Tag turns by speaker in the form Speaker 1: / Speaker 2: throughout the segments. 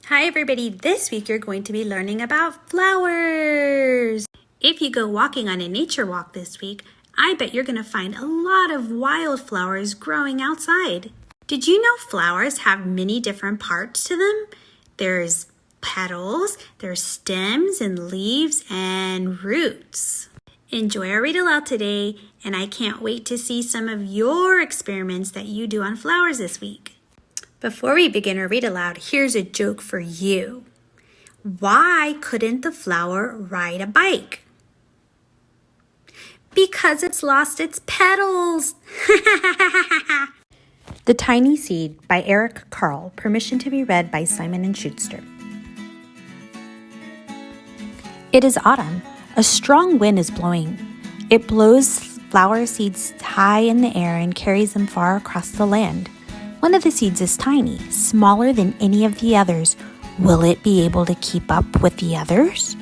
Speaker 1: Hi everybody, this week you're going to be learning about flowers. If you go walking on a nature walk this week, I bet you're going to find a lot of wildflowers growing outside. Did you know flowers have many different parts to them? There's petals, there's stems and leaves and roots. Enjoy our read aloud today, and I can't wait to see some of your experiments that you do on flowers this week. Before we begin our read aloud, here's a joke for you. Why couldn't the flower ride a bike? Because it's lost its petals. The Tiny Seed by Eric Carle. Permission to be read by Simon & Schuster. It is autumn. A strong wind is blowing. It blows flower seeds high in the air and carries them far across the land. One of the seeds is tiny, smaller than any of the others. Will it be able to keep up with the others?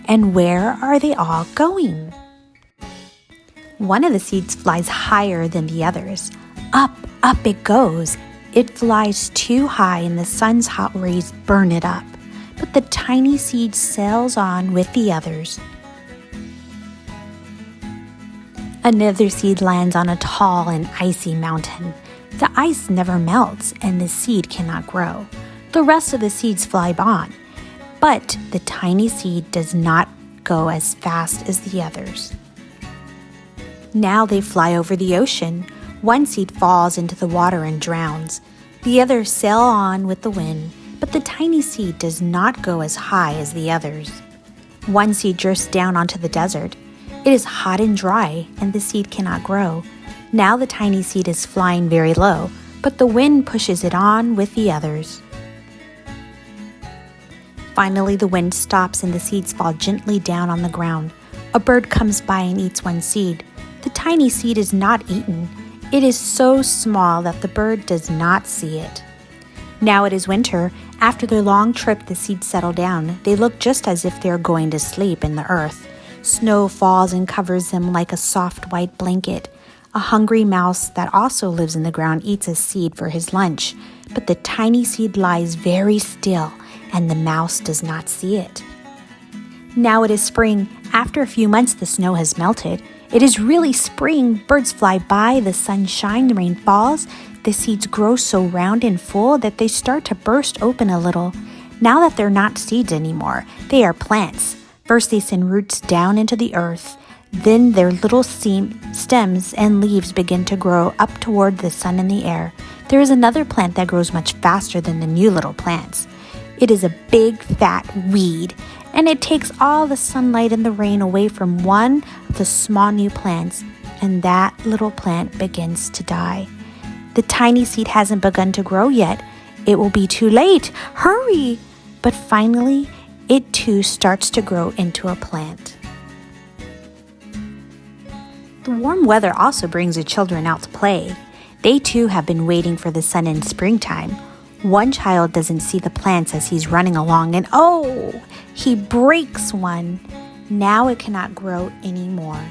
Speaker 1: And where are they all going? One of the seeds flies higher than the others. Up it goes. It flies too high and the sun's hot rays burn it up. But the tiny seed sails on with the others. Another seed lands on a tall and icy mountain. The ice never melts and the seed cannot grow. The rest of the seeds fly on, but the tiny seed does not go as fast as the others. Now they fly over the ocean. One seed falls into the water and drowns. The others sail on with the wind, but the tiny seed does not go as high as the others. One seed drifts down onto the desert. It is hot and dry, and the seed cannot grow. Now the tiny seed is flying very low, but the wind pushes it on with the others. Finally, the wind stops and the seeds fall gently down on the ground. A bird comes by and eats one seed. The tiny seed is not eaten. It is so small that the bird does not see it. Now it is winter. After their long trip, the seeds settle down. They look just as if they are going to sleep in the earth. Snow falls and covers them like a soft white blanket. A hungry mouse that also lives in the ground eats a seed for his lunch, but the tiny seed lies very still and the mouse does not see it. Now it is spring. After a few months, the snow has melted. It is really spring. Birds fly by, the sun shines, the rain falls. The seeds grow so round and full that they start to burst open a little. Now that they're not seeds anymore, they are plants. First, they send roots down into the earth. Then their little stems and leaves begin to grow up toward the sun and the air. There is another plant that grows much faster than the new little plants. It is a big, fat weed, and it takes all the sunlight and the rain away from one of the small new plants, and that little plant begins to die. The tiny seed hasn't begun to grow yet. It will be too late. Hurry! But finally, it too starts to grow into a plant. The warm weather also brings the children out to play. They too have been waiting for the sun in springtime. One child doesn't see the plants as he's running along and he breaks one. Now it cannot grow anymore.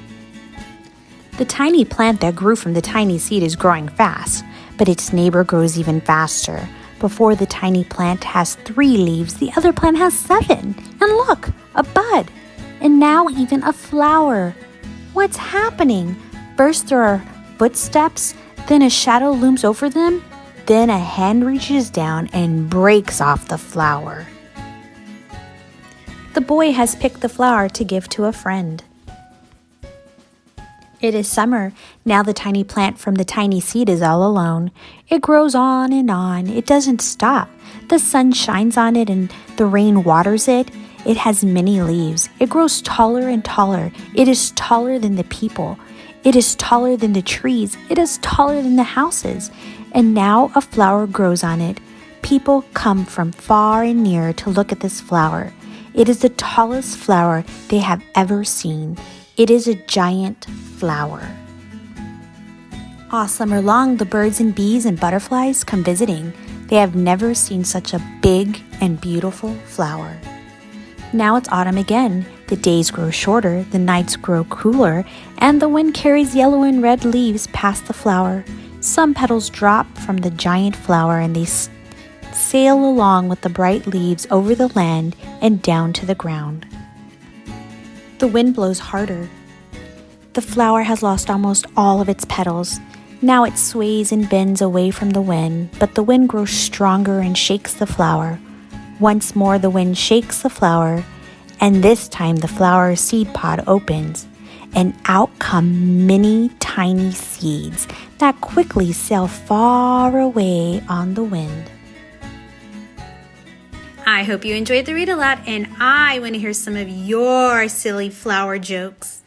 Speaker 1: The tiny plant that grew from the tiny seed is growing fast, but its neighbor grows even faster. Before the tiny plant has 3 leaves, the other plant has 7. And look, a bud, and now even a flower. What's happening? First there are footsteps, then a shadow looms over them, then a hand reaches down and breaks off the flower. The boy has picked the flower to give to a friend. It is summer. Now the tiny plant from the tiny seed is all alone. It grows on and on. It doesn't stop. The sun shines on it and the rain waters it. It has many leaves. It grows taller and taller. It is taller than the people. It is taller than the trees. It is taller than the houses. And now a flower grows on it. People come from far and near to look at this flower. It is the tallest flower they have ever seen. It is a giant flower. All summer long, the birds and bees and butterflies come visiting. They have never seen such a big and beautiful flower. Now it's autumn again. The days grow shorter, the nights grow cooler, and the wind carries yellow and red leaves past the flower. Some petals drop from the giant flower and they sail along with the bright leaves over the land and down to the ground. The wind blows harder. The flower has lost almost all of its petals. Now it sways and bends away from the wind, but the wind grows stronger and shakes the flower. Once more the wind shakes the flower, and this time the flower's seed pod opens, and out come many tiny seeds that quickly sail far away on the wind. I hope you enjoyed the read aloud, and I want to hear some of your silly flower jokes.